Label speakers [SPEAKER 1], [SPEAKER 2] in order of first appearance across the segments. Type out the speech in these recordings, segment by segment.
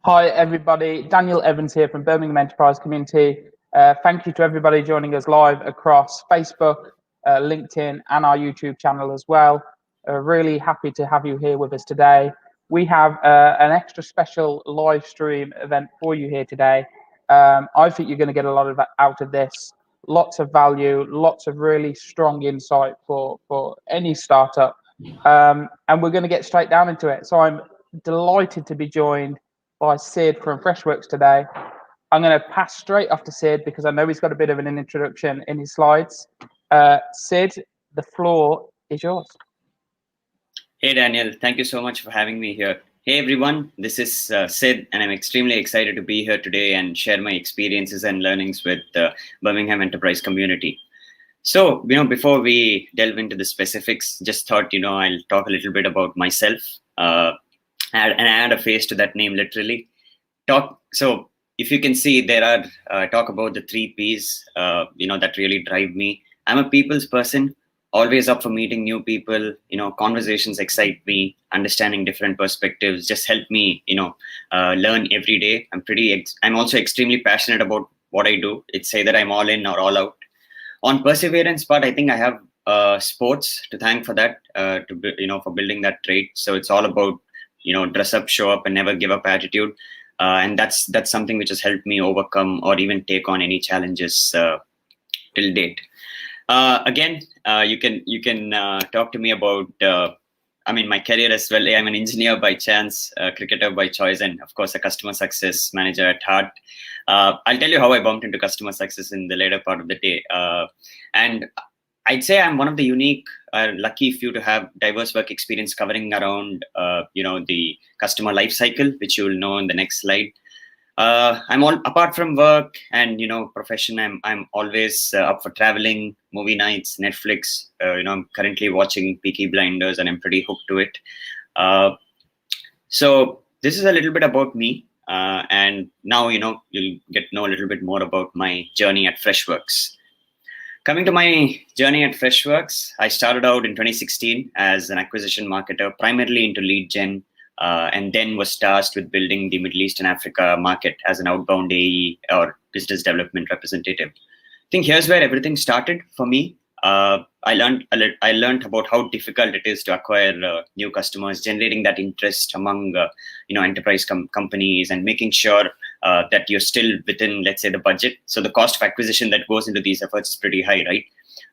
[SPEAKER 1] Hi, everybody. Daniel Evans here from Birmingham Enterprise Community. Thank you to everybody joining us live across Facebook, LinkedIn, and our YouTube channel as well. Really happy to have you here with us today. We have an extra special live stream event for you here today. I think you're going to get a lot of out of this. Lots of value, lots of really strong insight for any startup. And we're going to get straight down into it. So I'm delighted to be joined by Sid from Freshworks today. I'm going to pass straight off to Sid because I know he's got a bit of an introduction in his slides. Sid, the floor is yours.
[SPEAKER 2] Hey, Daniel. Thank you so much for having me here. Hey, everyone. This is Sid, and I'm extremely excited to be here today and share my experiences and learnings with the Birmingham Enterprise community. So, before we delve into the specifics, just thought, I'll talk a little bit about myself. And add a face to that name literally. So if you can see, there are talk about the 3 Ps, that really drive me. I'm a people's person, always up for meeting new people. Conversations excite me. Understanding different perspectives just help me, learn every day. I'm also extremely passionate about what I do. It's either I'm all in or all out. On perseverance part, I think I have sports to thank for that, for building that trait. So it's all about dress up, show up, and never give up attitude. And that's something which has helped me overcome or even take on any challenges till date. Again, you can talk to me about my career as well. I'm an engineer by chance, a cricketer by choice, and of course a customer success manager at heart. I'll tell you how I bumped into customer success in the later part of the day. And I'd say I'm one of the unique, lucky few to have diverse work experience covering around, the customer life cycle, which you will know in the next slide. Apart from work and profession, I'm always up for traveling, movie nights, Netflix. I'm currently watching Peaky Blinders, and I'm pretty hooked to it. So this is a little bit about me, and now you'll get to know a little bit more about my journey at Freshworks. Coming to my journey at Freshworks, I started out in 2016 as an acquisition marketer, primarily into lead gen, and then was tasked with building the Middle East and Africa market as an outbound AE or business development representative. I think here's where everything started for me. I learned about how difficult it is to acquire new customers, generating that interest among enterprise companies, and making sure that you're still within, let's say, the budget. So the cost of acquisition that goes into these efforts is pretty high, right?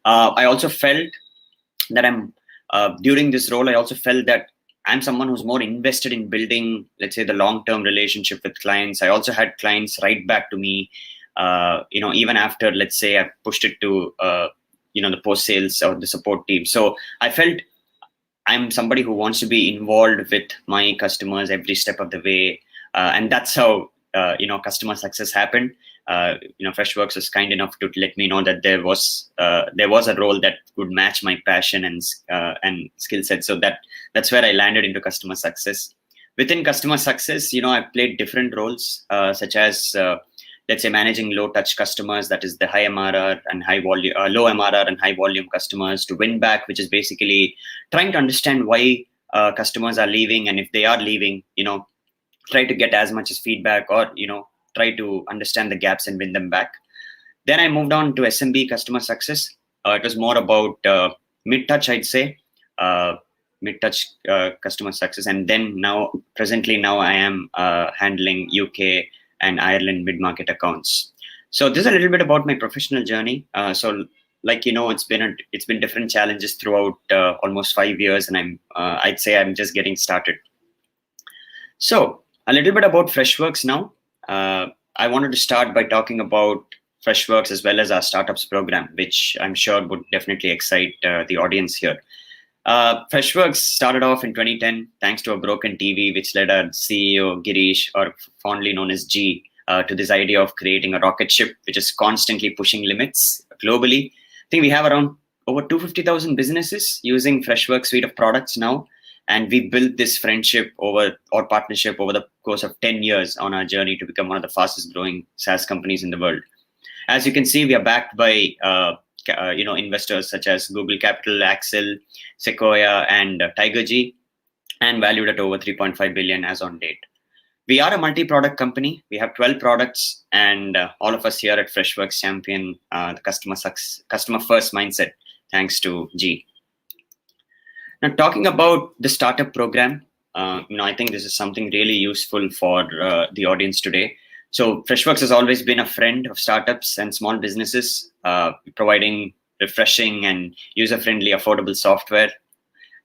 [SPEAKER 2] I also felt that during this role, I also felt that I'm someone who's more invested in building, let's say, the long-term relationship with clients. I also had clients write back to me, even after, let's say, I pushed it to the post-sales or the support team. So I felt I'm somebody who wants to be involved with my customers every step of the way. And that's how, customer success happened. Freshworks was kind enough to let me know that there was a role that would match my passion and skill set. So that's where I landed into customer success. Within customer success, I've played different roles, such as, let's say, managing low touch customers, that is the high MRR and high volume, low MRR and high volume customers, to win back, which is basically trying to understand why customers are leaving, and if they are leaving, try to get as much as feedback, or try to understand the gaps and win them back. Then I moved on to SMB customer success. It was more about mid-touch, I'd say, mid-touch customer success. And then presently I am handling UK and Ireland mid-market accounts. So this is a little bit about my professional journey. So it's been different challenges throughout almost 5 years, and I'd say I'm just getting started. So a little bit about Freshworks now. I wanted to start by talking about Freshworks as well as our startups program, which I'm sure would definitely excite the audience here. Freshworks started off in 2010 thanks to a broken TV, which led our CEO Girish, or fondly known as G, to this idea of creating a rocket ship which is constantly pushing limits globally. I think we have around over 250,000 businesses using Freshworks suite of products now, and we built this partnership over the course of 10 years on our journey to become one of the fastest growing SaaS companies in the world. As you can see, we are backed by investors such as Google Capital, Axel, Sequoia, and Tiger G, and valued at over 3.5 billion as on date. We are a multi-product company. We have 12 products, and all of us here at Freshworks champion the customer first mindset, thanks to G. Now, talking about the startup program, I think this is something really useful for the audience today. So Freshworks has always been a friend of startups and small businesses, providing refreshing and user-friendly, affordable software.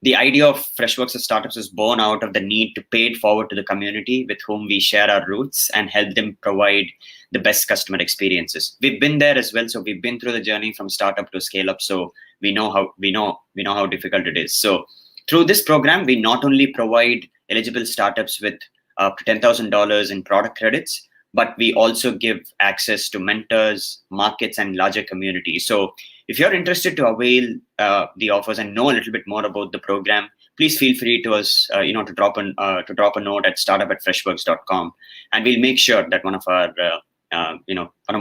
[SPEAKER 2] The idea of Freshworks as startups is born out of the need to pay it forward to the community with whom we share our roots and help them provide the best customer experiences. We've been there as well, so we've been through the journey from startup to scale up. So we know how difficult it is. So through this program, we not only provide eligible startups with up to $10,000 in product credits, but we also give access to mentors, markets, and larger communities. So if you're interested to avail the offers and know a little bit more about the program, please feel free to us, to drop a note at startup@freshworks.com, and we'll make sure that one of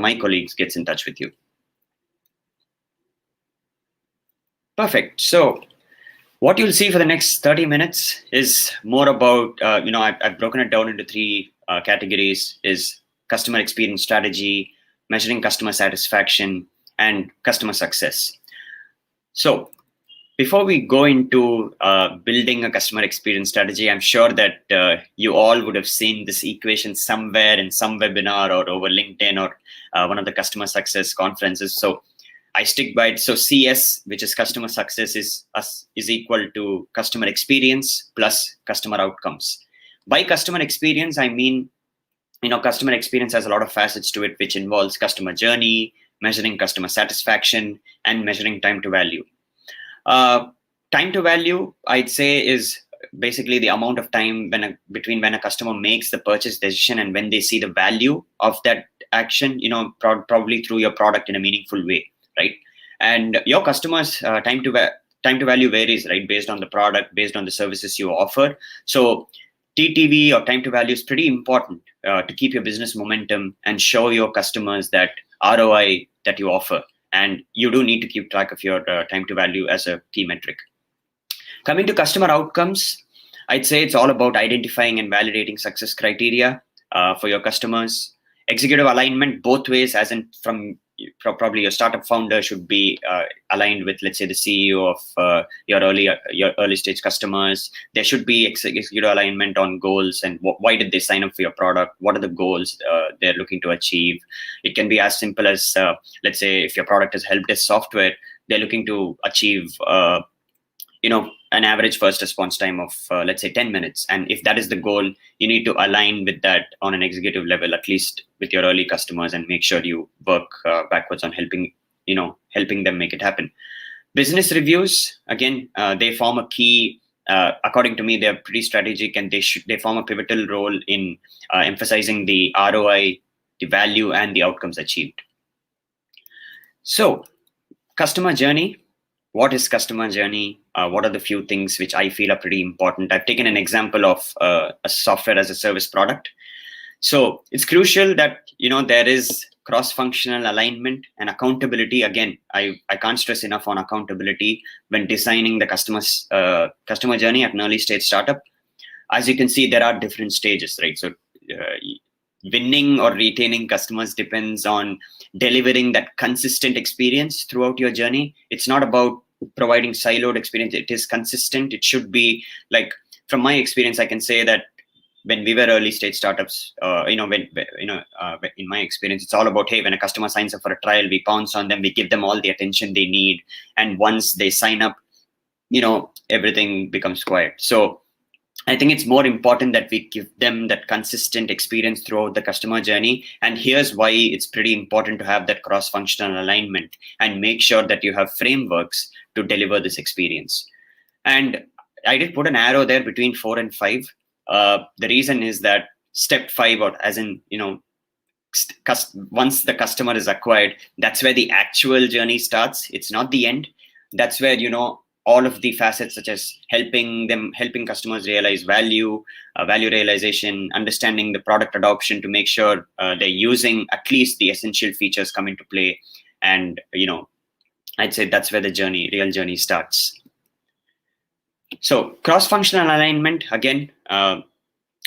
[SPEAKER 2] my colleagues gets in touch with you. Perfect. So what you'll see for the next 30 minutes is more about, I've broken it down into three categories: is customer experience strategy, measuring customer satisfaction, and customer success. So before we go into building a customer experience strategy, I'm sure that you all would have seen this equation somewhere in some webinar or over LinkedIn or one of the customer success conferences. So I stick by it. So CS, which is customer success, is equal to customer experience plus customer outcomes. By customer experience, I mean, customer experience has a lot of facets to it, which involves customer journey, measuring customer satisfaction, and measuring time to value. Time to value, I'd say, is basically the amount of time between when a customer makes the purchase decision and when they see the value of that action, probably through your product in a meaningful way, right? And your customers' time to value varies, right, based on the product, based on the services you offer. So TTV, or time to value, is pretty important to keep your business momentum and show your customers that ROI that you offer. And you do need to keep track of your time to value as a key metric. Coming to customer outcomes, I'd say it's all about identifying and validating success criteria for your customers. Executive alignment both ways, as in from probably your startup founder should be aligned with, let's say, the CEO of your early stage customers. There should be executive alignment on goals and why did they sign up for your product? What are the goals they're looking to achieve? It can be as simple as, let's say, if your product is help desk software, they're looking to achieve, an average first response time of, let's say, 10 minutes. And if that is the goal, you need to align with that on an executive level, at least with your early customers, and make sure you work backwards on helping them make it happen. Business reviews, again, they form a key, according to me, they're pretty strategic, and they form a pivotal role in emphasizing the ROI, the value, and the outcomes achieved. So customer journey. What is customer journey? What are the few things which I feel are pretty important? I've taken an example of a software as a service product. So it's crucial that there is cross-functional alignment and accountability. Again, I can't stress enough on accountability when designing the customer journey at an early stage startup. As you can see, there are different stages, right? So winning or retaining customers depends on delivering that consistent experience throughout your journey. It's not about providing siloed experience. It is consistent. It should be like, from my experience, I can say that when we were early stage startups, in my experience, it's all about, hey, when a customer signs up for a trial, we pounce on them, we give them all the attention they need. And once they sign up, everything becomes quiet. So I think it's more important that we give them that consistent experience throughout the customer journey. And here's why it's pretty important to have that cross-functional alignment and make sure that you have frameworks to deliver this experience. And I did put an arrow there between 4 and 5. The reason is that step 5, or as in, once the customer is acquired, that's where the actual journey starts. It's not the end. That's where, all of the facets, such as helping customers realize value realization, understanding the product adoption to make sure they're using at least the essential features, come into play. And, I'd say that's where the real journey starts. So cross-functional alignment, again,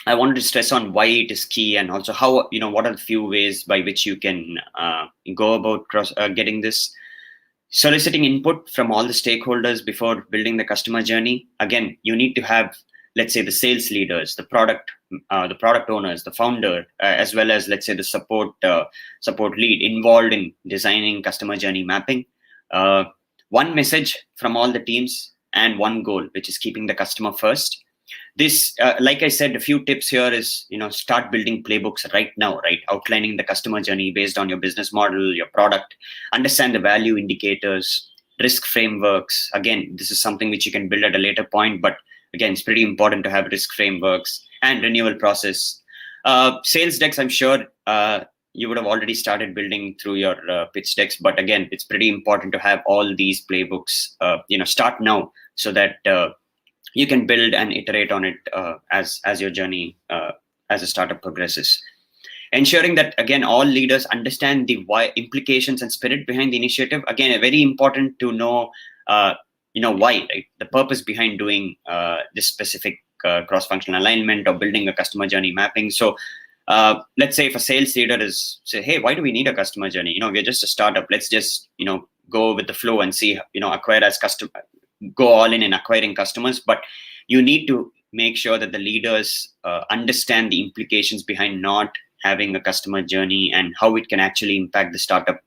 [SPEAKER 2] I wanted to stress on why it is key, and also how, what are the few ways by which you can go about getting this. Soliciting input from all the stakeholders before building the customer journey. Again, you need to have, let's say, the sales leaders, the product owners, the founder, as well as, let's say, the support lead involved in designing customer journey mapping. One message from all the teams and one goal, which is keeping the customer first. This, like I said, a few tips here is, start building playbooks right now, right? Outlining the customer journey based on your business model, your product, understand the value indicators, risk frameworks. Again, this is something which you can build at a later point, but again, it's pretty important to have risk frameworks and renewal process. Sales decks, I'm sure you would have already started building through your pitch decks, but again, it's pretty important to have all these playbooks, start now, so that you can build and iterate on it as your journey as a startup progresses. Ensuring that, again, all leaders understand the why implications and spirit behind the initiative. Again, very important to know why, right? The purpose behind doing this specific cross-functional alignment or building a customer journey mapping. So let's say if a sales leader is say, hey, why do we need a customer journey? We're just a startup. Let's just go with the flow and see, acquire as customer, go all in acquiring customers. But you need to make sure that the leaders understand the implications behind not having a customer journey and how it can actually impact the startup,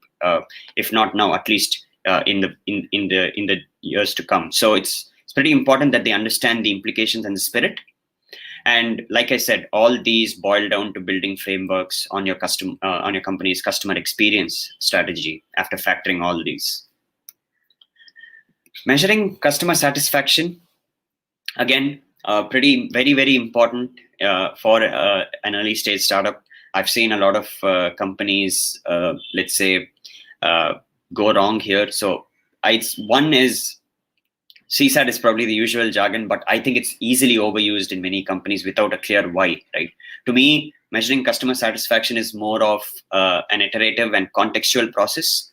[SPEAKER 2] if not now, at least in the years to come. So it's pretty important that they understand the implications and the spirit. And like I said, all these boil down to building frameworks on your on your company's customer experience strategy after factoring all these. Measuring customer satisfaction, again, very, very important for an early stage startup. I've seen a lot of companies, let's say, go wrong here. So one is, CSAT is probably the usual jargon, but I think it's easily overused in many companies without a clear why, right? To me, measuring customer satisfaction is more of an iterative and contextual process.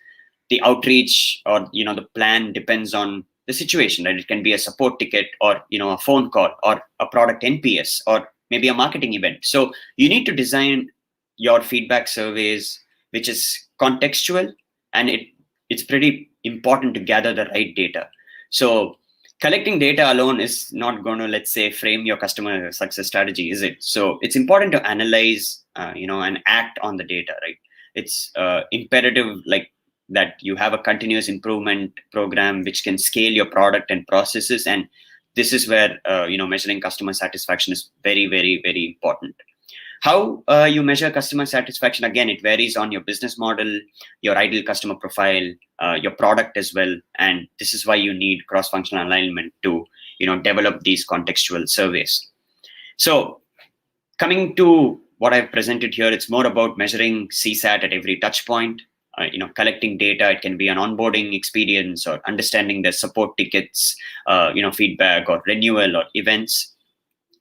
[SPEAKER 2] The outreach or the plan depends on the situation, right? It can be a support ticket or a phone call or a product NPS or maybe a marketing event. So you need to design your feedback surveys, which is contextual, and it's pretty important to gather the right data. So collecting data alone is not going to, let's say, frame your customer success strategy, is it? So it's important to analyze, and act on the data, right? It's imperative, like, that you have a continuous improvement program which can scale your product and processes. And this is where, measuring customer satisfaction is very, very, very important. How you measure customer satisfaction, again, it varies on your business model, your ideal customer profile, your product as well. And this is why you need cross-functional alignment to, develop these contextual surveys. So coming to what I've presented here, it's more about measuring CSAT at every touch point. Collecting data. It can be an onboarding experience or understanding the support tickets, feedback or renewal or events.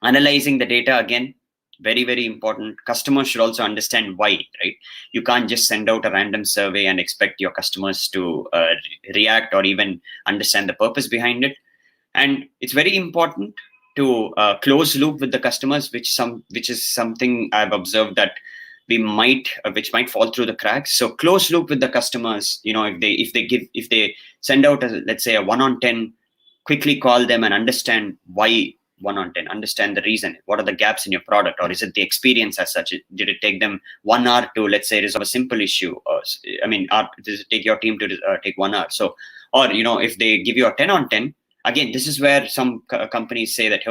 [SPEAKER 2] Analyzing the data, again, very, very important. Customers should also understand why, right? You can't just send out a random survey and expect your customers to react or even understand the purpose behind it. And it's very important to close loop with the customers, which is something I've observed that which might fall through the cracks. So close loop with the customers, if they send out let's say a 1 on 10, quickly call them and understand why 1 on 10, understand the reason. What are the gaps in your product, or is it the experience as such? Did it take them 1 hour to, let's say, resolve a simple issue? Or, does it take your team to take 1 hour? So, or, if they give you a 10 on 10, again, this is where some companies say that,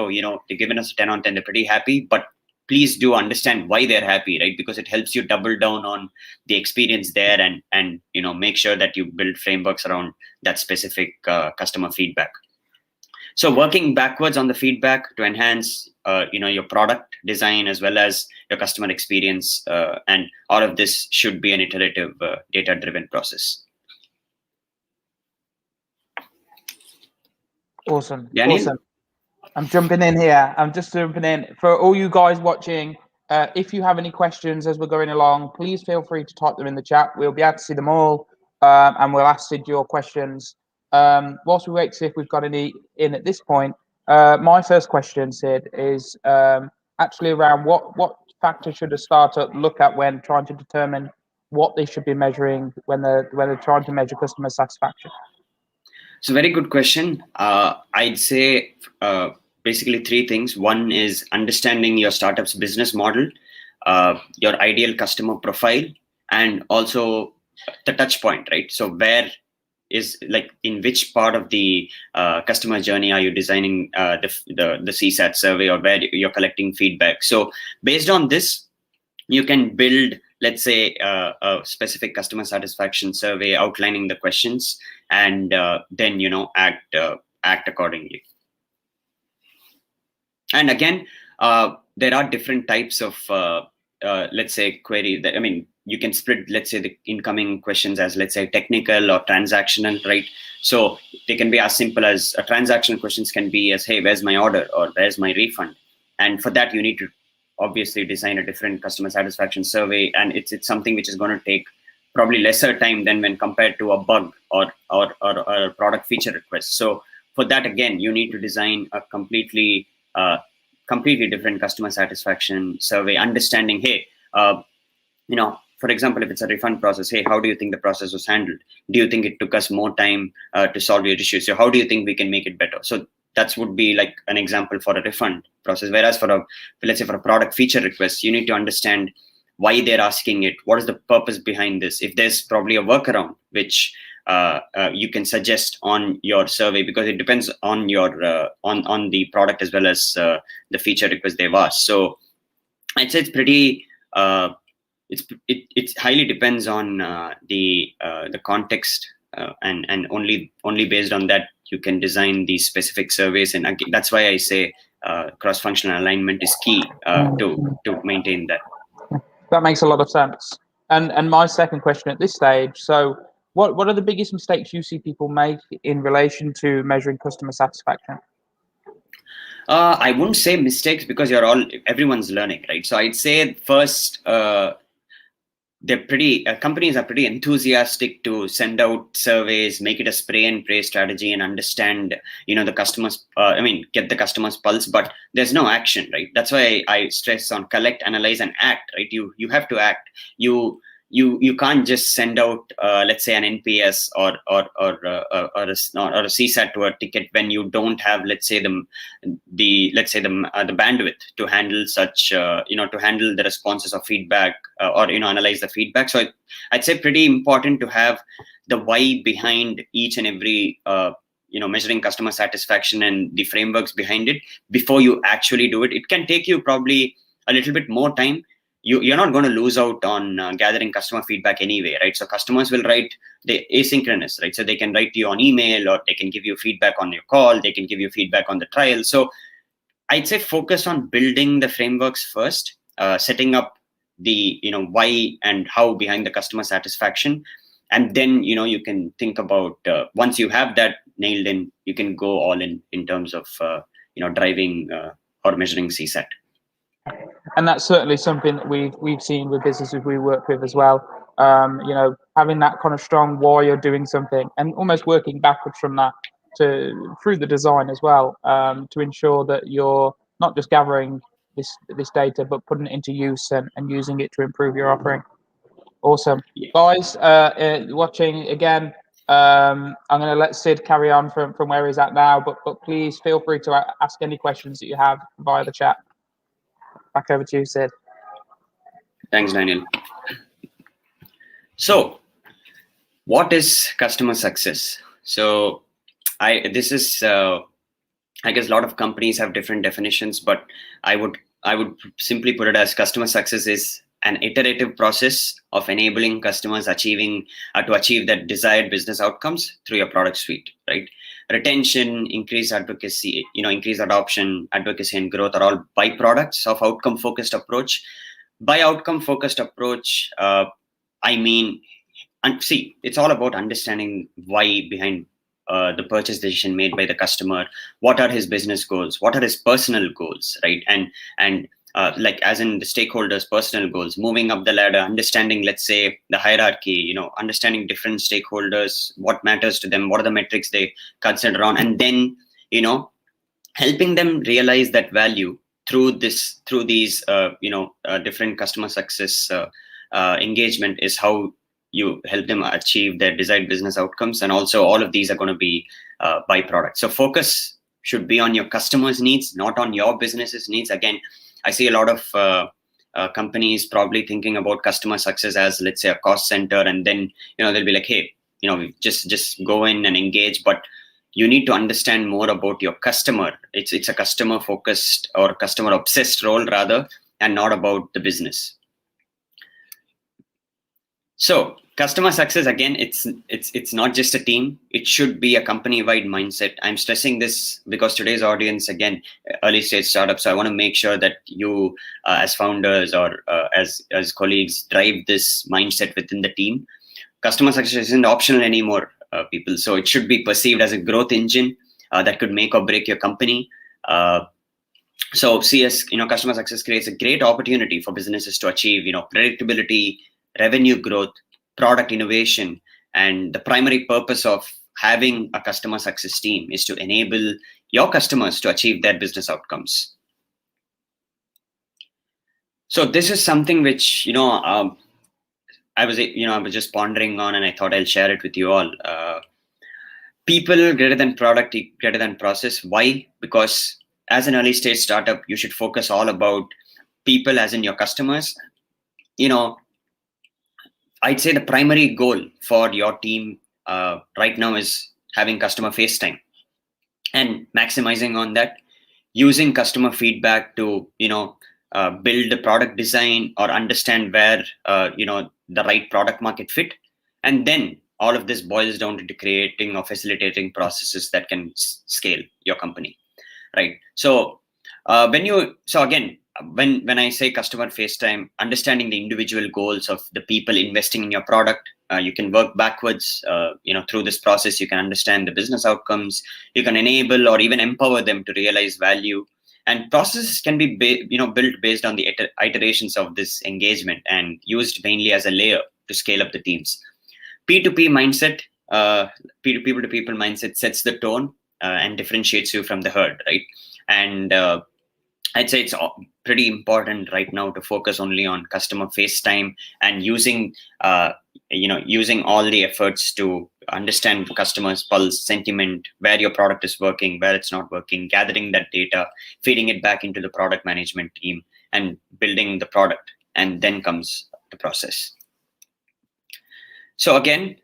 [SPEAKER 2] they've given us a 10 on 10, they're pretty happy, but please do understand why they're happy, right? Because it helps you double down on the experience there and make sure that you build frameworks around that specific customer feedback. So working backwards on the feedback to enhance your product design as well as your customer experience, and all of this should be an iterative data-driven process.
[SPEAKER 1] Awesome.
[SPEAKER 2] Daniel?
[SPEAKER 1] Awesome. I'm jumping in here. I'm just jumping in. For all you guys watching, if you have any questions as we're going along, please feel free to type them in the chat. We'll be able to see them all, and we'll ask Sid your questions. Whilst we wait to see if we've got any in at this point, my first question, Sid, is actually around what factors should a startup look at when trying to determine what they should be measuring when they're trying to measure customer satisfaction?
[SPEAKER 2] So very good question. I'd say basically three things. One is understanding your startup's business model, your ideal customer profile, and also the touch point, right? So where is, like, in which part of the customer journey are you designing the CSAT survey, or where you're collecting feedback? So based on this, you can build, let's say, a specific customer satisfaction survey outlining the questions, and then act accordingly. And again, there are different types of let's say query that, you can split, let's say, the incoming questions as, let's say, technical or transactional, right? So they can be as simple as transactional questions can be as, hey, where's my order, or where's my refund? And for that, you need to obviously design a different customer satisfaction survey, and it's something which is going to take probably lesser time than when compared to a bug or a product feature request. So for that, again, you need to design a completely different customer satisfaction survey, understanding, hey, for example, if it's a refund process, hey, how do you think the process was handled? Do you think it took us more time to solve your issues? So how do you think we can make it better? So that would be like an example for a refund process. Whereas let's say for a product feature request, you need to understand why they're asking it. What is the purpose behind this? If there's probably a workaround which you can suggest on your survey, because it depends on your on the product as well as the feature request they've asked. So I'd say it's pretty. It highly depends on the context, and only based on that you can design these specific surveys. And again, that's why I say cross-functional alignment is key to maintain that.
[SPEAKER 1] That makes a lot of sense. And my second question at this stage, so what are the biggest mistakes you see people make in relation to measuring customer satisfaction?
[SPEAKER 2] I wouldn't say mistakes, because everyone's learning, right? So I'd say first, companies are pretty enthusiastic to send out surveys, make it a spray and pray strategy, and understand, the customers, get the customer's pulse, but there's no action, right? That's why I stress on collect, analyze, and act, right? You have to act. You can't just send out, let's say, an NPS or a CSAT to a ticket when you don't have, let's say, the bandwidth to handle such, to handle the responses or feedback, or analyze the feedback. So I'd say pretty important to have the why behind each and every measuring customer satisfaction and the frameworks behind it before you actually do it. It can take you probably a little bit more time. You're not going to lose out on gathering customer feedback anyway, right? So customers will write the asynchronous, right? So they can write to you on email, or they can give you feedback on your call. They can give you feedback on the trial. So I'd say focus on building the frameworks first, setting up the why and how behind the customer satisfaction, and then you can think about once you have that nailed in, you can go all in terms of driving or measuring CSAT.
[SPEAKER 1] And that's certainly something that we've seen with businesses we work with as well. Having that kind of strong why you're doing something, and almost working backwards from that through the design as well, to ensure that you're not just gathering this data, but putting it into use and using it to improve your offering. Awesome. Yeah. Guys, watching again, I'm going to let Sid carry on from where he's at now, but please feel free to ask any questions that you have via the chat. Back over to you, Sid.
[SPEAKER 2] Thanks, Daniel. So, what is customer success? So, I guess a lot of companies have different definitions, but I would simply put it as customer success is an iterative process of enabling customers to achieve that desired business outcomes through your product suite, right? Retention, increased advocacy, increased adoption, advocacy, and growth are all byproducts of outcome-focused approach. By outcome-focused approach, it's all about understanding why behind the purchase decision made by the customer. What are his business goals? What are his personal goals, right? And like as in the stakeholders' personal goals, moving up the ladder, understanding, let's say, the hierarchy, understanding different stakeholders, what matters to them, what are the metrics they consider on, and then, helping them realize that value through these different customer success engagement is how you help them achieve their desired business outcomes. And also all of these are going to be byproducts. So focus should be on your customers' needs, not on your business's needs. Again, I see a lot of companies probably thinking about customer success as, let's say, a cost center, and then they'll be like, hey, just go in and engage. But you need to understand more about your customer. It's a customer focused or customer obsessed role rather, and not about the business. So customer success, again, it's not just a team. It should be a company-wide mindset. I'm stressing this because today's audience, again, early stage startups. So I want to make sure that you, as founders or as colleagues, drive this mindset within the team. Customer success isn't optional anymore, people. So it should be perceived as a growth engine that could make or break your company. So CS, customer success creates a great opportunity for businesses to achieve, predictability, revenue growth, product innovation. And the primary purpose of having a customer success team is to enable your customers to achieve their business outcomes. So this is something which, I was just pondering on, and I thought I'll share it with you all. People greater than product, greater than process. Why? Because as an early stage startup, you should focus all about people, as in your customers. I'd say the primary goal for your team right now is having customer face time and maximizing on that, using customer feedback to, build the product design or understand where, the right product market fit. And then all of this boils down to creating or facilitating processes that can scale your company, right? So when I say customer face time, understanding the individual goals of the people investing in your product, you can work backwards. Through this process, you can understand the business outcomes. You can enable or even empower them to realize value. And processes can be built based on the iterations of this engagement and used mainly as a layer to scale up the teams. P2P mindset, people to people mindset sets the tone and differentiates you from the herd, right? And I'd say it's pretty important right now to focus only on customer face time and using all the efforts to understand the customer's pulse, sentiment, where your product is working, where it's not working, gathering that data, feeding it back into the product management team, and building the product. And then comes the process. So again,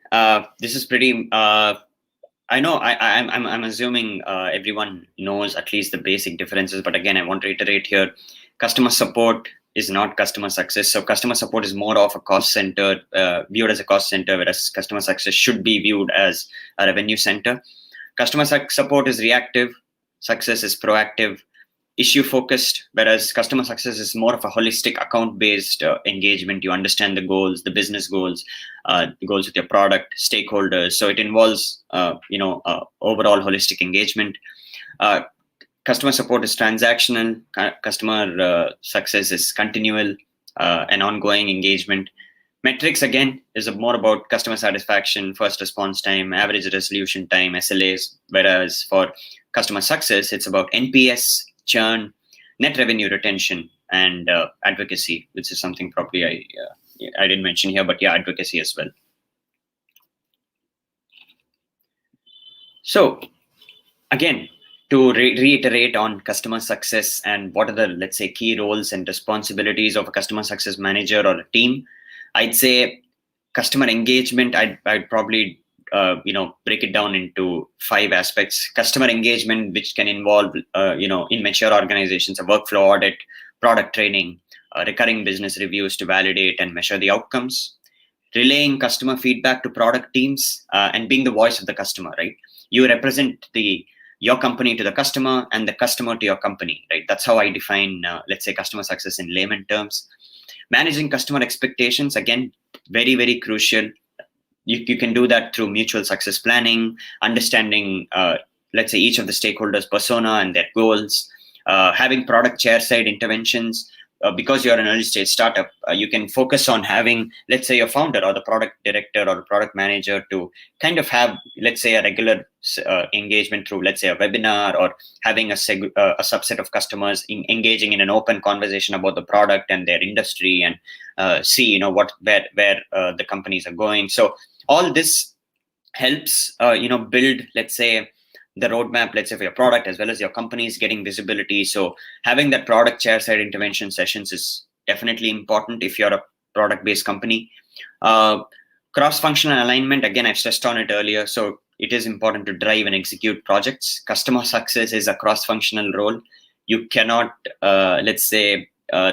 [SPEAKER 2] this is pretty. I know I'm assuming everyone knows at least the basic differences, but again, I want to reiterate here: customer support is not customer success. So customer support is more of a cost center, viewed as a cost center, whereas customer success should be viewed as a revenue center. Customer support is reactive, success is proactive, issue focused, whereas customer success is more of a holistic account based engagement. You understand the goals, the business goals, the goals with your product, stakeholders. So it involves overall holistic engagement. Customer support is transactional. Customer success is continual and ongoing engagement. Metrics, again, is more about customer satisfaction, first response time, average resolution time, SLAs, whereas for customer success, it's about NPS, churn, net revenue retention, and advocacy, which is something probably I didn't mention here, but yeah, advocacy as well. So again, to reiterate on customer success and what are the, let's say, key roles and responsibilities of a customer success manager or a team, I'd say customer engagement, I'd probably break it down into 5 aspects. Customer engagement, which can involve in mature organizations, a workflow audit, product training, recurring business reviews to validate and measure the outcomes, relaying customer feedback to product teams, and being the voice of the customer, right? You represent your company to the customer and the customer to your company, right? That's how I define, let's say, customer success in layman terms. Managing customer expectations, again, very, very crucial. You can do that through mutual success planning, understanding, let's say, each of the stakeholders' persona and their goals, having product chair-side interventions, because you're an early stage startup, you can focus on having, let's say, your founder or the product director or product manager to kind of have, let's say, a regular engagement through, let's say, a webinar, or having a subset of customers engaging in an open conversation about the product and their industry, and see, where the companies are going. So all this helps, build, let's say, the roadmap, let's say, for your product as well as your company's getting visibility. So having that product chair side intervention sessions is definitely important if you're a product-based company. Cross-functional alignment, again, I've stressed on it earlier. So it is important to drive and execute projects. Customer success is a cross-functional role. You cannot, let's say,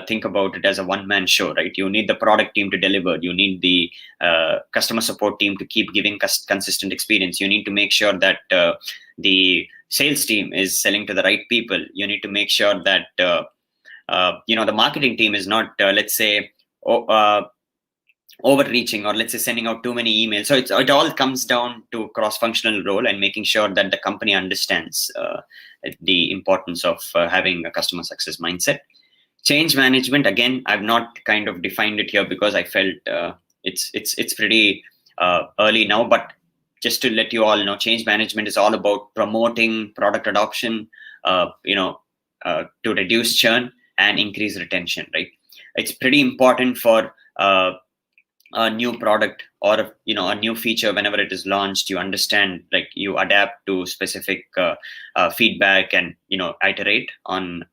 [SPEAKER 2] think about it as a one-man show, right? You need the product team to deliver. You need the customer support team to keep giving consistent experience. You need to make sure that the sales team is selling to the right people. You need to make sure that the marketing team is not, let's say, overreaching, or let's say sending out too many emails. So it all comes down to cross-functional role and making sure that the company understands the importance of having a customer success mindset. Change management, again, I've not kind of defined it here because I felt it's pretty early now, but just to let you all know, change management is all about promoting product adoption, to reduce churn and increase retention, right? It's pretty important for a new product or a new feature. Whenever it is launched, you understand, like, you adapt to specific feedback and iterate on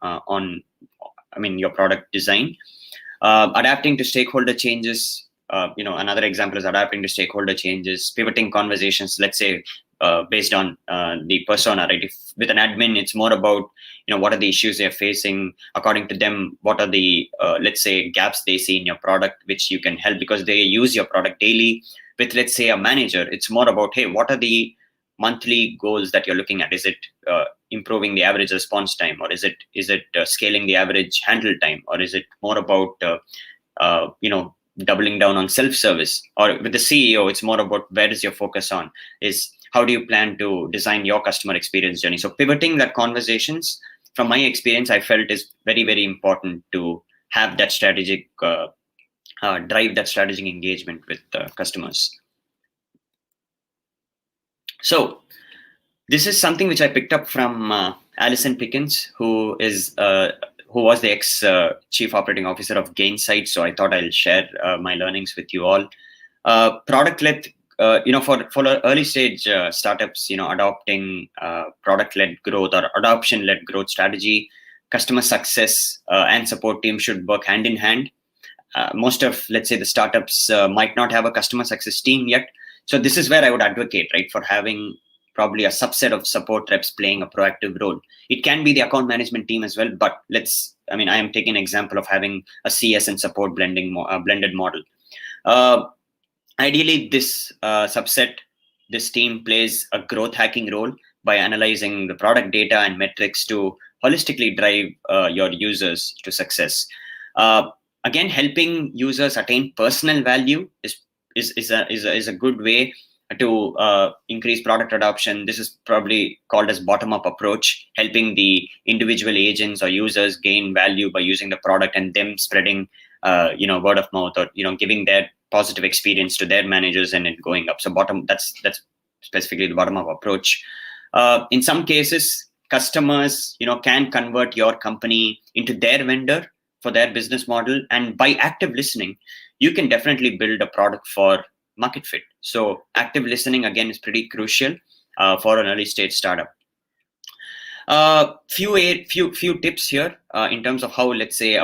[SPEAKER 2] your product design. Adapting to stakeholder changes. Another example is adapting to stakeholder changes, pivoting conversations, let's say, based on the persona, right? If with an admin, it's more about, what are the issues they're facing, according to them, what are the, let's say, gaps they see in your product, which you can help because they use your product daily. With, let's say, a manager, it's more about, hey, what are the monthly goals that you're looking at? Is it improving the average response time, or is it scaling the average handle time, or is it more about, doubling down on self-service? Or with the CEO, it's more about, where is your focus on? Is how do you plan to design your customer experience journey? So pivoting that conversations, from my experience, I felt is very, very important to have that strategic, drive that strategic engagement with customers. So this is something which I picked up from Alison Pickens, who was the ex-chief operating officer of Gainsight. So I thought I'll share my learnings with you all. Product-led, for early stage startups, adopting product-led growth or adoption-led growth strategy, customer success and support team should work hand in hand. Most of, let's say, the startups might not have a customer success team yet. So this is where I would advocate, right, for having probably a subset of support reps playing a proactive role. It can be the account management team as well, but I am taking an example of having a CS and support blended model. Ideally, this this team plays a growth hacking role by analyzing the product data and metrics to holistically drive your users to success. Again, helping users attain personal value is a good way to increase product adoption. This is probably called as bottom-up approach, helping the individual agents or users gain value by using the product and them spreading, word of mouth, or giving their positive experience to their managers and it going up. So that's specifically the bottom-up approach. In some cases, customers can convert your company into their vendor for their business model, and by active listening, you can definitely build a product for market fit. So active listening, again, is pretty crucial for an early stage startup. Few tips here in terms of how, let's say,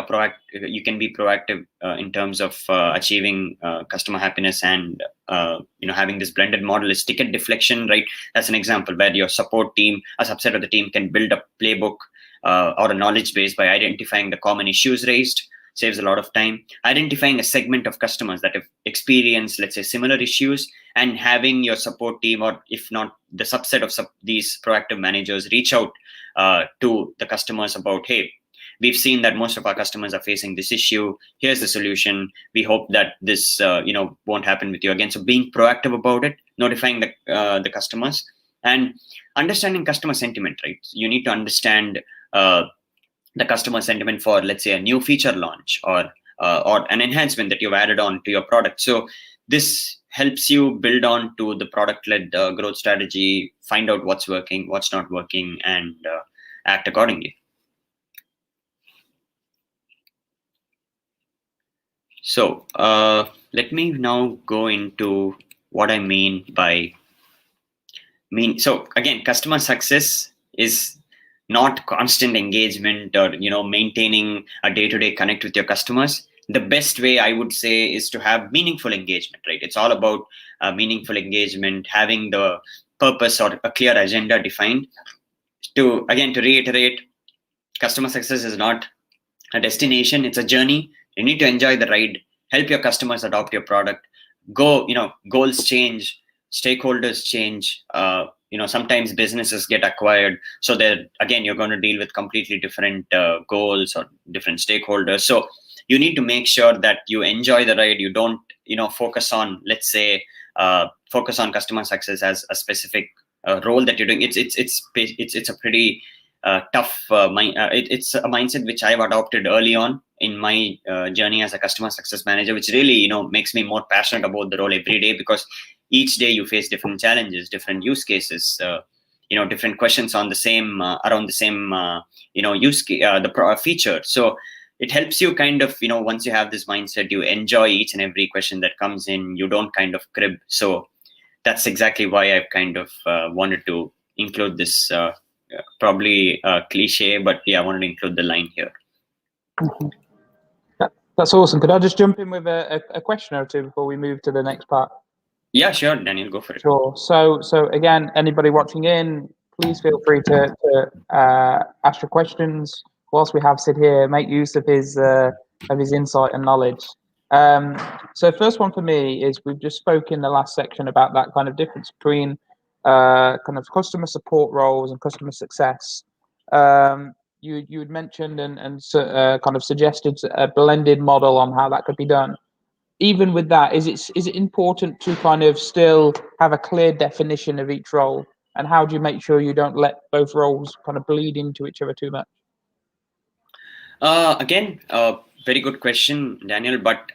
[SPEAKER 2] you can be proactive in terms of achieving customer happiness and having this blended model is ticket deflection, right? That's an example where your support team, a subset of the team, can build a playbook or a knowledge base by identifying the common issues raised. Saves a lot of time. Identifying a segment of customers that have experienced, let's say, similar issues, and having your support team, or if not, the subset of these proactive managers, reach out to the customers about, hey, we've seen that most of our customers are facing this issue. Here's the solution. We hope that this won't happen with you again. So being proactive about it, notifying the customers, and understanding customer sentiment, right? You need to understand the customer sentiment for, let's say, a new feature launch or an enhancement that you've added on to your product. So this helps you build on to the product-led growth strategy, find out what's working, what's not working, and act accordingly. So let me now go into what I mean by so again, customer success is not constant engagement or maintaining a day-to-day connect with your customers. The best way I would say is to have meaningful engagement, right? It's all about meaningful engagement, having the purpose or a clear agenda defined. To reiterate, customer success is not a destination, it's a journey. You need to enjoy the ride, help your customers adopt your product, goals change, stakeholders change, sometimes businesses get acquired, so that again you're going to deal with completely different goals or different stakeholders. So you need to make sure that you enjoy the ride. You don't focus on, let's say, focus on customer success as a specific role that you're doing. It's a pretty tough it's a mindset which I've adopted early on in my journey as a customer success manager, which really makes me more passionate about the role every day, because each day you face different challenges, different use cases, different questions on the same around the same feature. So it helps you kind of once you have this mindset, you enjoy each and every question that comes in. You don't kind of crib. So that's exactly why I've kind of wanted to include this. Probably cliche, but yeah, I wanted to include the line here.
[SPEAKER 1] Mm-hmm. That's awesome. Could I just jump in with a question or two before we move to the next part?
[SPEAKER 2] Yeah, sure, Daniel, go for it.
[SPEAKER 1] Sure. So again, anybody watching in, please feel free to ask your questions. Whilst we have Sid here, make use of his insight and knowledge. So first one for me is, we've just spoken in the last section about that kind of difference between kind of customer support roles and customer success. You had mentioned and kind of suggested a blended model on how that could be done. Even with that, is it important to kind of still have a clear definition of each role? And how do you make sure you don't let both roles kind of bleed into each other too much?
[SPEAKER 2] Again, very good question, Daniel. But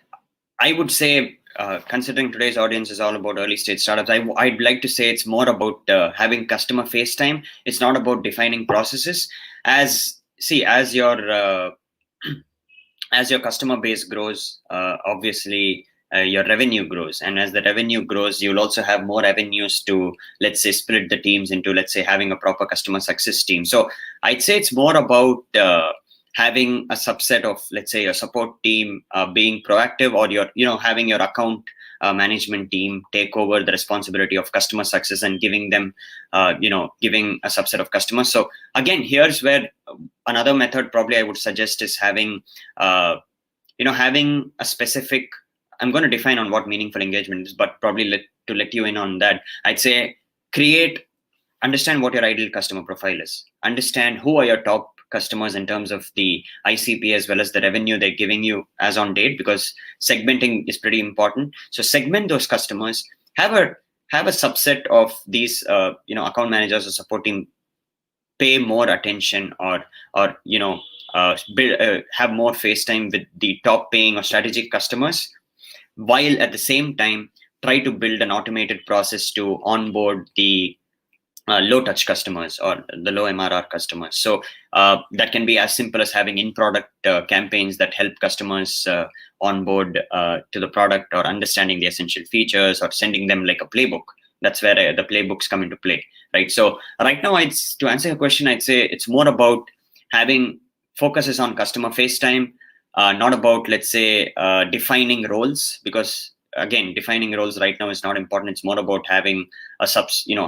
[SPEAKER 2] I would say, considering today's audience is all about early stage startups, I'd like to say it's more about having customer face time. It's not about defining processes. As your customer base grows, obviously your revenue grows, and as the revenue grows, you'll also have more avenues to, let's say, split the teams into, let's say, having a proper customer success team. So I'd say it's more about having a subset of, let's say, a support team being proactive, or having your account management team take over the responsibility of customer success and giving them giving a subset of customers. So again, here's where another method probably I would suggest is having having a specific, I'm going to define on what meaningful engagement is, but probably to let you in on that, I'd say understand what your ideal customer profile is, understand who are your top customers in terms of the ICP as well as the revenue they're giving you as on date, because segmenting is pretty important. So segment those customers, have a subset of these account managers or support team pay more attention, or have more face time with the top paying or strategic customers, while at the same time try to build an automated process to onboard the low touch customers or the low MRR customers. So that can be as simple as having in-product campaigns that help customers onboard to the product, or understanding the essential features, or sending them like a playbook. That's where the playbooks come into play, right? So right now, to answer your question, I'd say it's more about having focuses on customer face time, not about, let's say, defining roles, because again, defining roles right now is not important. It's more about having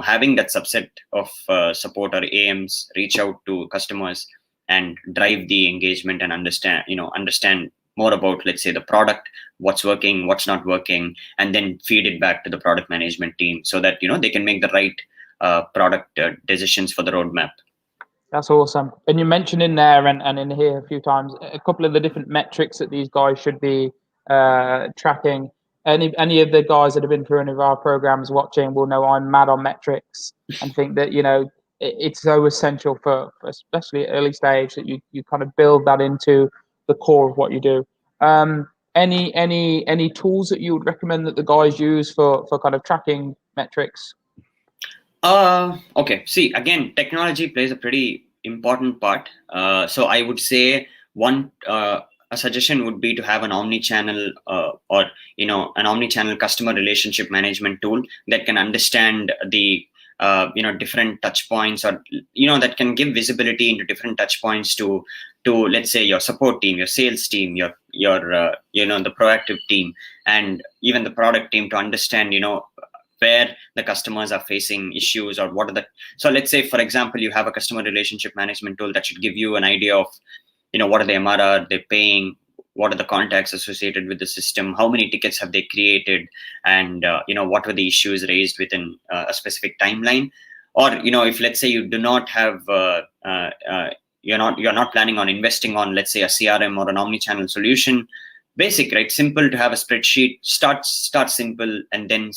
[SPEAKER 2] having that subset of support or AMs reach out to customers and drive the engagement, and understand more about, let's say, the product, what's working, what's not working, and then feed it back to the product management team so that they can make the right product decisions for the roadmap.
[SPEAKER 1] That's awesome. And you mentioned in there and in here a few times a couple of the different metrics that these guys should be tracking. Any of the guys that have been through any of our programs watching will know I'm mad on metrics, and think that it's so essential for especially at early stage that you kind of build that into the core of what you do. Any tools that you would recommend that the guys use for kind of tracking metrics?
[SPEAKER 2] Okay. See, again, technology plays a pretty important part. So I would say a suggestion would be to have an omni-channel or an omni-channel customer relationship management tool that can understand the different touch points, or that can give visibility into different touch points to let's say your support team, your sales team, your the proactive team, and even the product team, to understand where the customers are facing issues, or what are the. So let's say, for example, you have a customer relationship management tool that should give you an idea of what are the MRR they're paying, what are the contacts associated with the system, how many tickets have they created, and what were the issues raised within a specific timeline. Or if let's say you do not have you're not planning on investing on, let's say, a CRM or an omni-channel solution. Basic, right? Simple to have a spreadsheet. Start simple, and then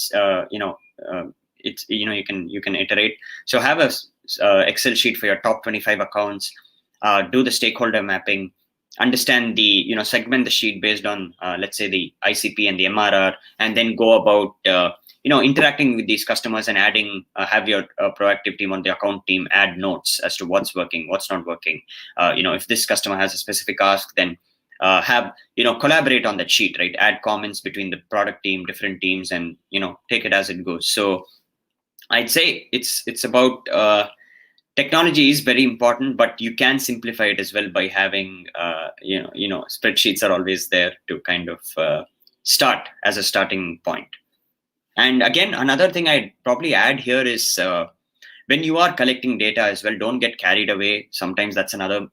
[SPEAKER 2] it's you can iterate. So have a Excel sheet for your top 25 accounts. Do the stakeholder mapping. Understand the segment the sheet based on let's say the ICP and the MRR, and then go about interacting with these customers and adding have your proactive team on the account team add notes as to what's working, what's not working. If this customer has a specific ask, then have collaborate on that sheet, right? Add comments between the product team, different teams, and take it as it goes. So I'd say it's about technology is very important, but you can simplify it as well by having spreadsheets are always there to kind of start as a starting point. And again, another thing I'd probably add here is when you are collecting data as well, don't get carried away. Sometimes that's another,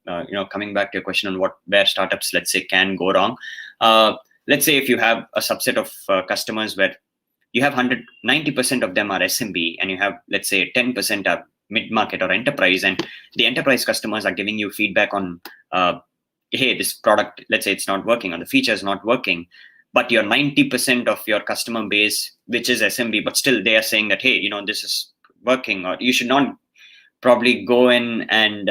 [SPEAKER 2] coming back to your question on where startups, let's say, can go wrong. Let's say if you have a subset of customers where you have 90% of them are SMB, and you have, let's say, 10% are mid-market or enterprise, and the enterprise customers are giving you feedback on, hey, this product, let's say it's not working, or the feature is not working, but your 90% of your customer base, which is SMB, but still they are saying that, hey, this is working, or you should not probably go in and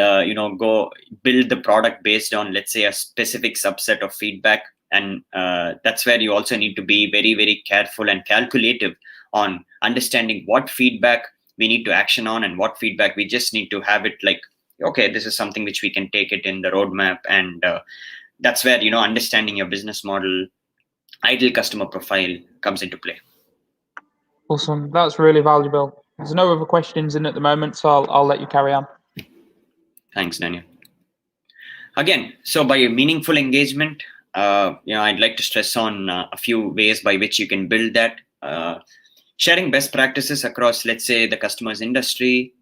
[SPEAKER 2] go build the product based on, let's say, a specific subset of feedback. And that's where you also need to be very, very careful and calculative on understanding what feedback we need to action on and what feedback we just need to have it like, okay, this is something which we can take it in the roadmap. And that's where understanding your business model, ideal customer profile comes into play.
[SPEAKER 1] Awesome. That's really valuable. There's no other questions in at the moment, so I'll let you carry on.
[SPEAKER 2] Thanks, Daniel. Again, so by meaningful engagement, I'd like to stress on a few ways by which you can build that. Sharing best practices across, let's say, the customer's industry,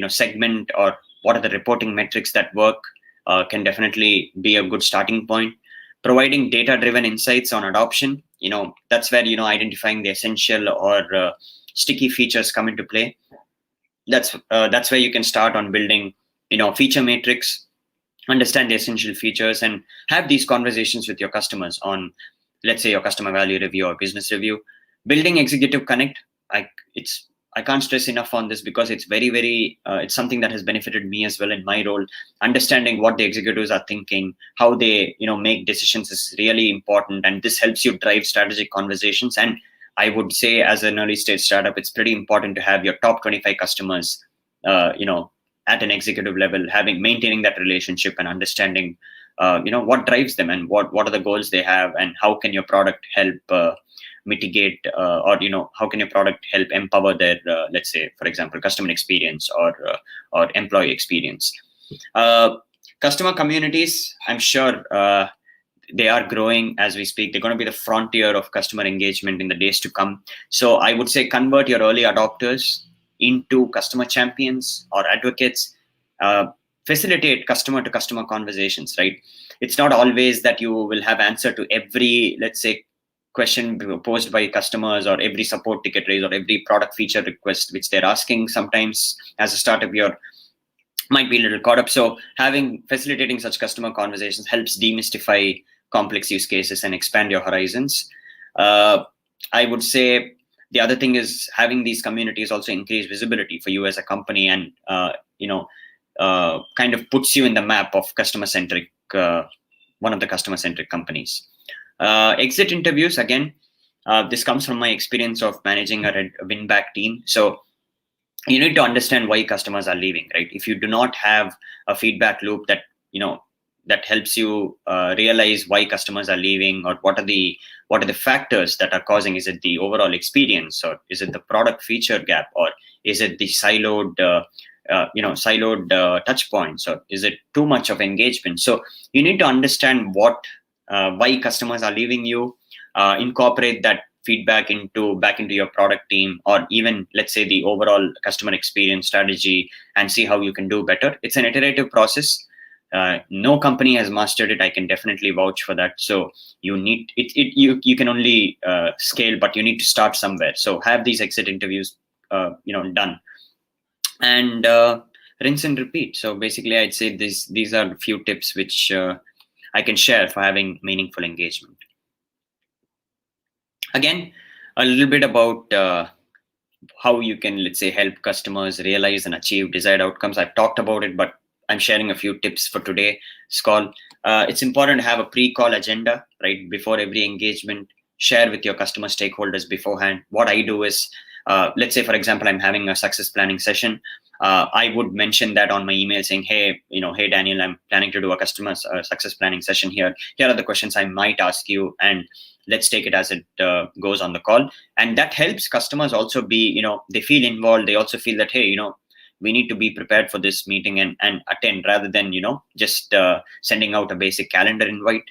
[SPEAKER 2] segment, or what are the reporting metrics that work can definitely be a good starting point. Providing data-driven insights on adoption, that's where identifying the essential or sticky features come into play. That's where you can start on building feature matrix, understand the essential features, and have these conversations with your customers on, let's say, your customer value review or business review. Building executive connect, I can't stress enough on this, because it's very, very it's something that has benefited me as well in my role. Understanding what the executives are thinking, how they make decisions is really important, and this helps you drive strategic conversations. And I would say, as an early stage startup, it's pretty important to have your top 25 customers at an executive level, maintaining that relationship and understanding what drives them and what are the goals they have, and how can your product help mitigate or how can your product help empower their let's say, for example, customer experience or employee experience. Customer communities, I'm sure they are growing as we speak. They're going to be the frontier of customer engagement in the days to come. So I would say convert your early adopters into customer champions or advocates. Facilitate customer to customer conversations, right? It's not always that you will have answer to every, let's say, question posed by customers, or every support ticket raised, or every product feature request which they're asking. Sometimes as a startup, you might be a little caught up. So facilitating such customer conversations helps demystify complex use cases and expand your horizons. I would say the other thing is having these communities also increase visibility for you as a company, and kind of puts you in the map of customer-centric, one of the customer-centric companies. Exit interviews, again, this comes from my experience of managing a win-back team. So you need to understand why customers are leaving, right? If you do not have a feedback loop that, that helps you realize why customers are leaving, or what are the factors that are causing, is it the overall experience, or is it the product feature gap, or is it the siloed touch points, or is it too much of engagement? So you need to understand why customers are leaving you, incorporate that feedback back into your product team, or even, let's say, the overall customer experience strategy, and see how you can do better. It's an iterative process. No company has mastered it. I can definitely vouch for that. So you need it. You can only scale, but you need to start somewhere. So have these exit interviews, done, and rinse and repeat. So basically, I'd say these are a few tips which I can share for having meaningful engagement. Again, a little bit about how you can, let's say, help customers realize and achieve desired outcomes. I've talked about it, but I'm sharing a few tips for today's call. It's important to have a pre-call agenda, right? Before every engagement, share with your customer stakeholders beforehand. What I do is, let's say, for example, I'm having a success planning session. I would mention that on my email saying, hey Daniel, I'm planning to do a customer success planning session here. Here are the questions I might ask you, and let's take it as it goes on the call. And that helps customers also be, they feel involved. They also feel that, hey, we need to be prepared for this meeting and attend, rather than, just sending out a basic calendar invite.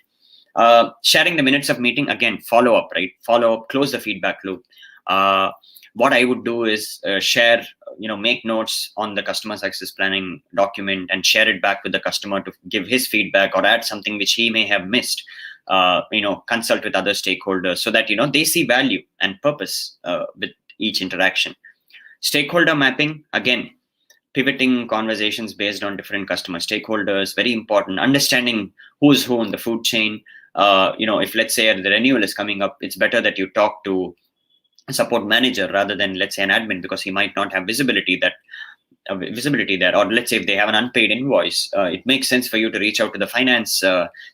[SPEAKER 2] Sharing the minutes of meeting, again, follow up, right? Follow up, close the feedback loop. What I would do is share, make notes on the customer success planning document and share it back with the customer to give his feedback, or add something which he may have missed. Consult with other stakeholders so that, they see value and purpose with each interaction. Stakeholder mapping, again, pivoting conversations based on different customer stakeholders, very important. Understanding who's who in the food chain. If, let's say, the renewal is coming up, it's better that you talk to a support manager rather than, let's say, an admin, because he might not have visibility there. Or let's say if they have an unpaid invoice, it makes sense for you to reach out to the finance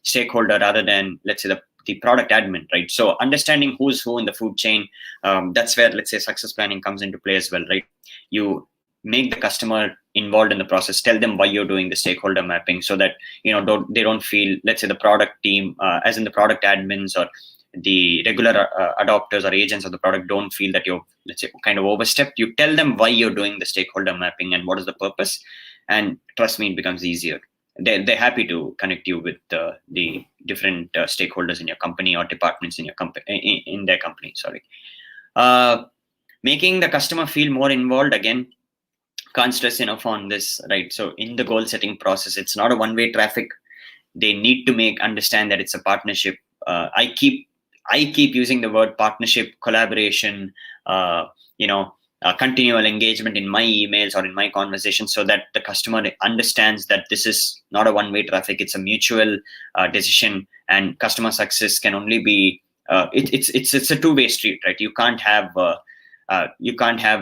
[SPEAKER 2] stakeholder rather than, let's say, the product admin, right? So understanding who's who in the food chain, that's where, let's say, success planning comes into play as well, right? You make the customer involved in the process, tell them why you're doing the stakeholder mapping, so that, they don't feel, let's say, the product team, as in the product admins or the regular adopters or agents of the product, don't feel that you're, let's say, kind of overstepped. You tell them why you're doing the stakeholder mapping and what is the purpose, and trust me, it becomes easier. They're happy to connect you with the different stakeholders in your company, or departments in your company, in their company. Sorry. Making the customer feel more involved, again, can't stress enough on this, right? So in the goal setting process, it's not a one-way traffic. They need to understand that it's a partnership. I keep using the word partnership, collaboration, continual engagement in my emails or in my conversations, so that the customer understands that this is not a one-way traffic. It's a mutual decision, and customer success can only be it's a two-way street, right? You can't have,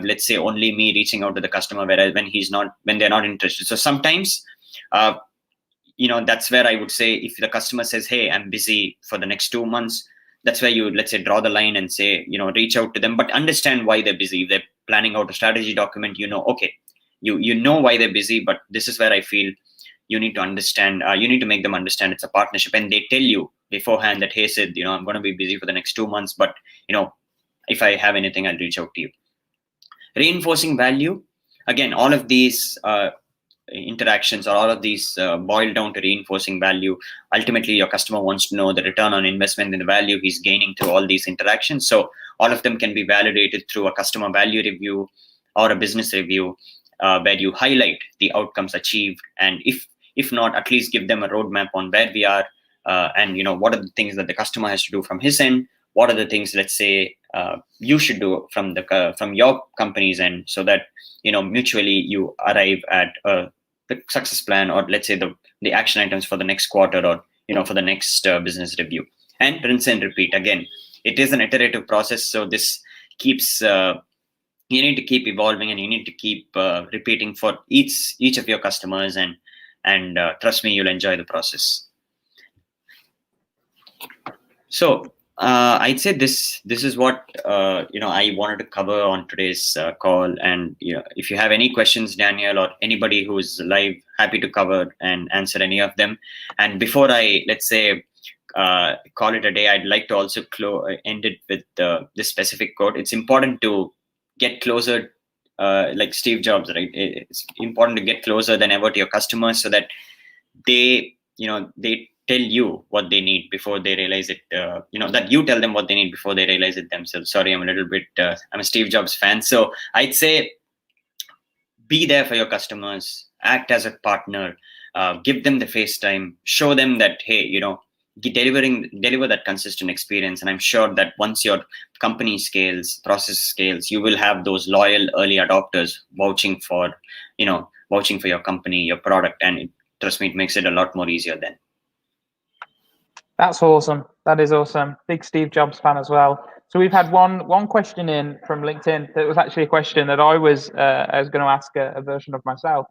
[SPEAKER 2] let's say, only me reaching out to the customer when they're not interested. So sometimes, that's where I would say, if the customer says, hey, I'm busy for the next 2 months, that's where you, let's say, draw the line and say, reach out to them, but understand why they're busy. If they're planning out a strategy document, okay, you know why they're busy, but this is where I feel you need to understand, you need to make them understand it's a partnership, and they tell you beforehand that, hey, Sid, I'm going to be busy for the next 2 months, but, if I have anything, I'll reach out to you. Reinforcing value. Again, all of these interactions, or all of these boil down to reinforcing value. Ultimately, your customer wants to know the return on investment and the value he's gaining through all these interactions. So all of them can be validated through a customer value review or a business review, where you highlight the outcomes achieved, and if not, at least give them a roadmap on where we are, and what are the things that the customer has to do from his end. What are the things, let's say, you should do from your company's end, so that mutually you arrive at the success plan, or let's say the action items for the next quarter, or for the next business review. And rinse and repeat. Again, it is an iterative process, so this keeps you need to keep evolving, and you need to keep repeating for each of your customers, and trust me, you'll enjoy the process. So I'd say this is what I wanted to cover on today's call. And if you have any questions, Daniel, or anybody who's live, happy to cover and answer any of them. And before I, let's say, call it a day, I'd like to also end it with this specific quote. It's important to get closer, like Steve Jobs, right? It's important to get closer than ever to your customers, so that they tell you what they need before they realize it. That you tell them what they need before they realize it themselves. Sorry, I'm a Steve Jobs fan. So I'd say, be there for your customers, act as a partner, give them the face time, show them that, hey, deliver that consistent experience. And I'm sure that once your company scales, process scales, you will have those loyal early adopters vouching for your company, your product, and trust me, it makes it a lot more easier then.
[SPEAKER 1] That's awesome. That is awesome. Big Steve Jobs fan as well. So we've had one question in from LinkedIn that was actually a question that I was going to ask a version of myself.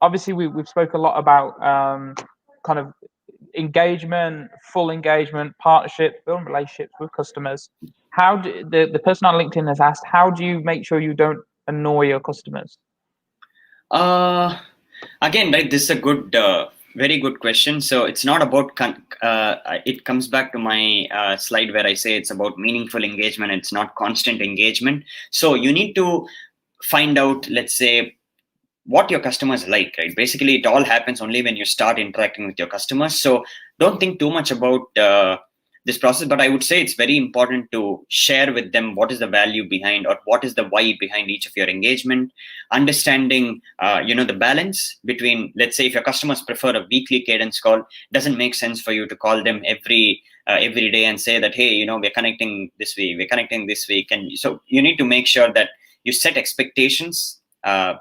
[SPEAKER 1] Obviously, we've spoke a lot about kind of engagement, full engagement, partnership, building relationships with customers. How do the person on LinkedIn has asked, how do you make sure you don't annoy your customers?
[SPEAKER 2] Again, right, this is a good, very good question. So it's not about, it comes back to my slide where I say it's about meaningful engagement. It's not constant engagement. So you need to find out, let's say, what your customers like, right? Basically, it all happens only when you start interacting with your customers. So don't think too much about this process, but I would say it's very important to share with them what is the value behind, or what is the why behind each of your engagement. Understanding, the balance between, let's say, if your customers prefer a weekly cadence call, it doesn't make sense for you to call them every day and say that, hey, we're connecting this week. And so you need to make sure that you set expectations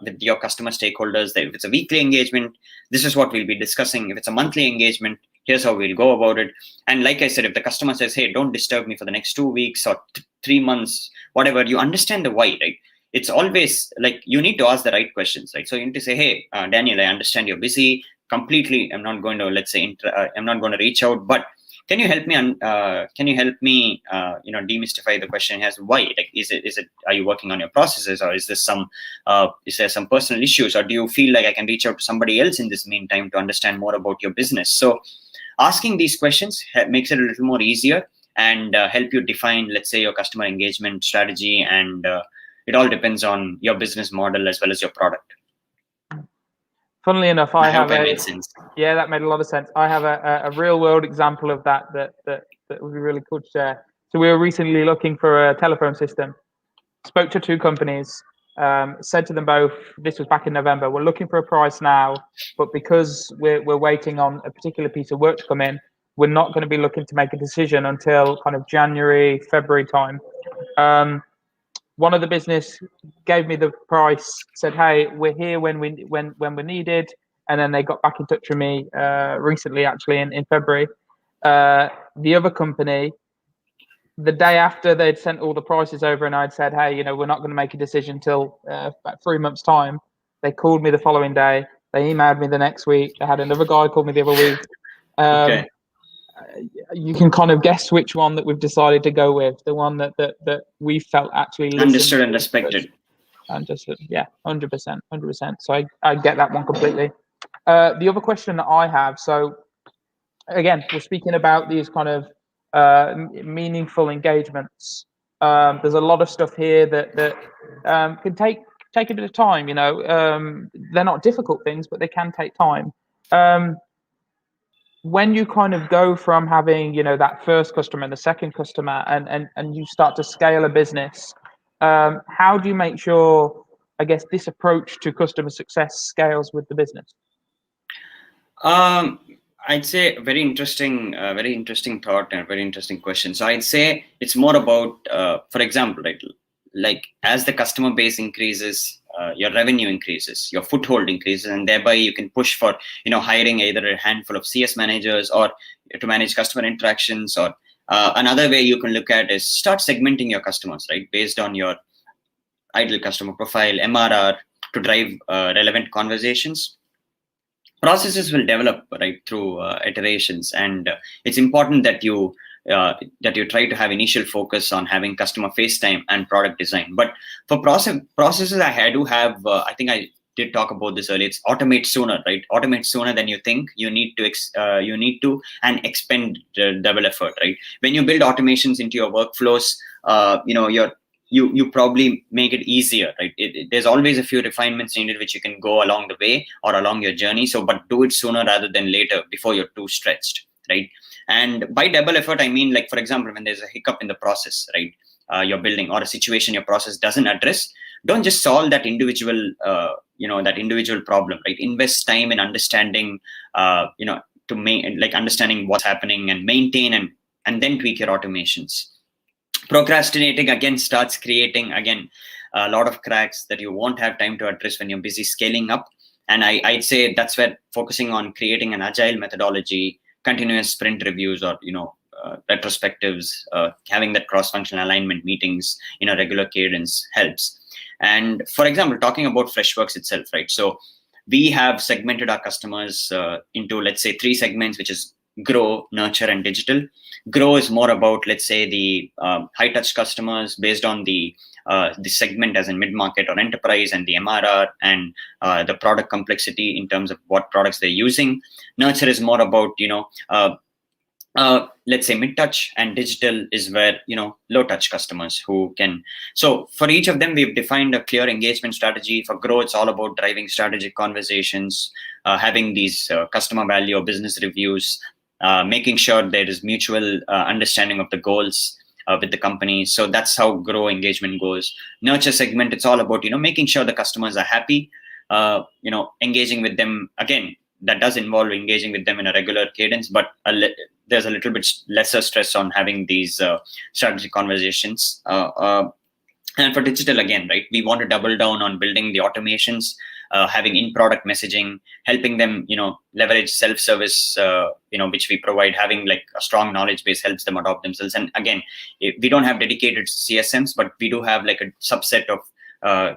[SPEAKER 2] with your customer stakeholders, that if it's a weekly engagement, this is what we'll be discussing. If it's a monthly engagement, here's how we'll go about it. And like I said, if the customer says, hey, don't disturb me for the next 2 weeks or 3 months, whatever, you understand the why, right? It's always like, you need to ask the right questions, right? So you need to say, hey, Daniel, I understand you're busy completely. I'm not going to, let's say, I'm not going to reach out, but can you help me demystify the question as why? Like, is it are you working on your processes, or is there some personal issues, or do you feel like I can reach out to somebody else in this meantime to understand more about your business? So asking these questions makes it a little more easier, and help you define, let's say, your customer engagement strategy. And it all depends on your business model as well as your product.
[SPEAKER 1] Funnily enough,
[SPEAKER 2] I hope that made sense.
[SPEAKER 1] Yeah, that made a lot of sense. I have a real world example of that would be really cool to share. So we were recently looking for a telephone system. Spoke to 2 companies. Said to them both, this was back in November, we're looking for a price now, but because we're waiting on a particular piece of work to come in, we're not going to be looking to make a decision until kind of January, February time. One of the business gave me the price, said, hey, we're here when we're needed. And then they got back in touch with me recently, actually, in February. The other company, the day after they'd sent all the prices over and I'd said, hey, we're not going to make a decision till about 3 months' time, they called me the following day. They emailed me the next week. They had another guy call me the other week.
[SPEAKER 2] Okay.
[SPEAKER 1] You can kind of guess which one that we've decided to go with, the one that we felt actually
[SPEAKER 2] understood and respected.
[SPEAKER 1] Understood, yeah, 100%. So I get that one completely. The other question that I have, so again, we're speaking about these kind of meaningful engagements. There's a lot of stuff here that can take a bit of time. They're not difficult things, but they can take time. When you kind of go from having, that first customer and the second customer, and you start to scale a business, how do you make sure, I guess, this approach to customer success scales with the business?
[SPEAKER 2] I'd say very interesting thought and a very interesting question. So I'd say it's more about, for example, right, like as the customer base increases, your revenue increases, your foothold increases, and thereby you can push for, hiring either a handful of CS managers or to manage customer interactions. Or another way you can look at is start segmenting your customers, right, based on your ideal customer profile, MRR, to drive relevant conversations. Processes will develop right through iterations, and it's important that you try to have initial focus on having customer face time and product design. But for processes, I do have. I think I did talk about this earlier. It's automate sooner, right? Automate sooner than you think. You need to and expend double effort, right? When you build automations into your workflows, you probably make it easier, right? There's always a few refinements needed which you can go along the way or along your journey. So, but do it sooner rather than later before you're too stretched, right? And by double effort, I mean, like, for example, when there's a hiccup in the process, right? You're building, or a situation your process doesn't address, don't just solve that individual, problem, right? Invest time in understanding, understanding what's happening and maintain and then tweak your automations. Procrastinating again starts creating a lot of cracks that you won't have time to address when you're busy scaling up. And I'd say that's where focusing on creating an agile methodology, continuous sprint reviews, or retrospectives, having that cross-functional alignment meetings in a regular cadence helps. And for example, talking about Freshworks itself, right? So we have segmented our customers into, let's say, 3 segments, which is grow, nurture, and digital. Grow is more about, let's say, the high touch customers based on the segment as in mid-market or enterprise, and the MRR and the product complexity in terms of what products they're using. Nurture is more about, let's say, mid-touch, and digital is where, low-touch customers who can. So for each of them, we've defined a clear engagement strategy. For Grow, it's all about driving strategic conversations, having these customer value or business reviews, making sure there is mutual understanding of the goals with the company. So that's how Grow engagement goes. Nurture segment, it's all about, making sure the customers are happy, engaging with them. Again, that does involve engaging with them in a regular cadence, but there's a little bit lesser stress on having these strategic conversations. And for digital, again, right, we want to double down on building the automations, having in-product messaging, helping them, leverage self-service, which we provide. Having like a strong knowledge base helps them adopt themselves. And again, we don't have dedicated CSMs, but we do have like a subset of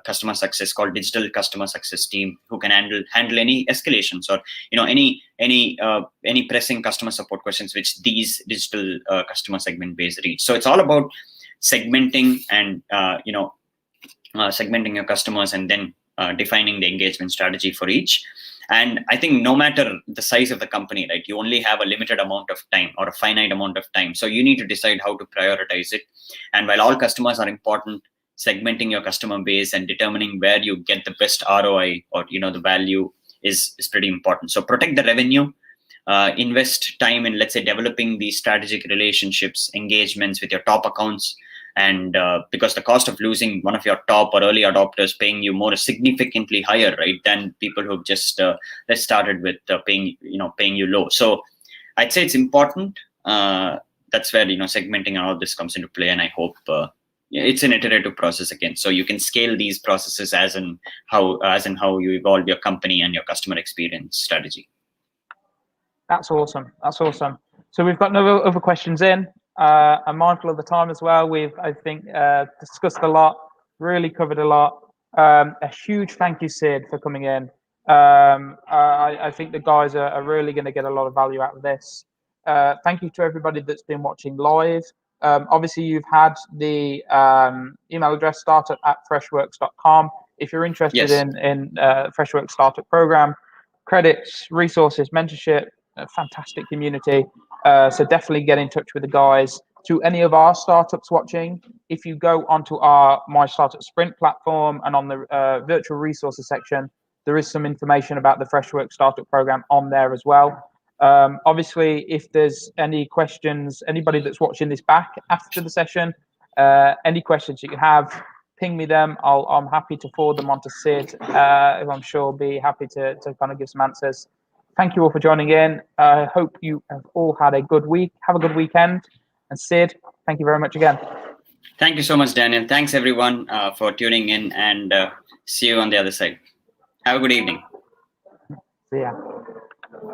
[SPEAKER 2] customer success called digital customer success team, who can handle any escalations or any pressing customer support questions which these digital customer segment base reach. So it's all about segmenting and segmenting your customers, and then defining the engagement strategy for each. And I think no matter the size of the company, right, you only have a limited amount of time or a finite amount of time. So you need to decide how to prioritize it. And while all customers are important, segmenting your customer base and determining where you get the best ROI or the value is pretty important. So protect the revenue, invest time in, let's say, developing these strategic relationships, engagements with your top accounts. And because the cost of losing one of your top or early adopters paying you more is significantly higher, right, than people who've just started with paying you low. So I'd say it's important. That's where segmenting and all this comes into play. And I hope it's an iterative process again. So you can scale these processes as in how you evolve your company and your customer experience strategy.
[SPEAKER 1] That's awesome. So we've got no other questions in. I'm mindful of the time as well. We've, I think, discussed a lot, really covered a lot. A huge thank you, Sid, for coming in. I think the guys are really going to get a lot of value out of this. Thank you to everybody that's been watching live. Obviously, you've had the email address startup@freshworks.com. If you're interested in Freshworks Startup Program, credits, resources, mentorship, a fantastic community. So definitely get in touch with the guys. To any of our startups watching, if you go onto our My Startup Sprint platform and on the virtual resources section, there is some information about the Freshworks Startup Program on there as well. Obviously, if there's any questions, anybody that's watching this back after the session, any questions you have, ping me them. I'm happy to forward them on to Sid, who I'm sure will be happy to kind of give some answers. Thank you all for joining in. I hope you have all had a good week. Have a good weekend. And Sid, thank you very much again.
[SPEAKER 2] Thank you so much, Daniel. Thanks, everyone, for tuning in, and see you on the other side. Have a good evening.
[SPEAKER 1] See ya.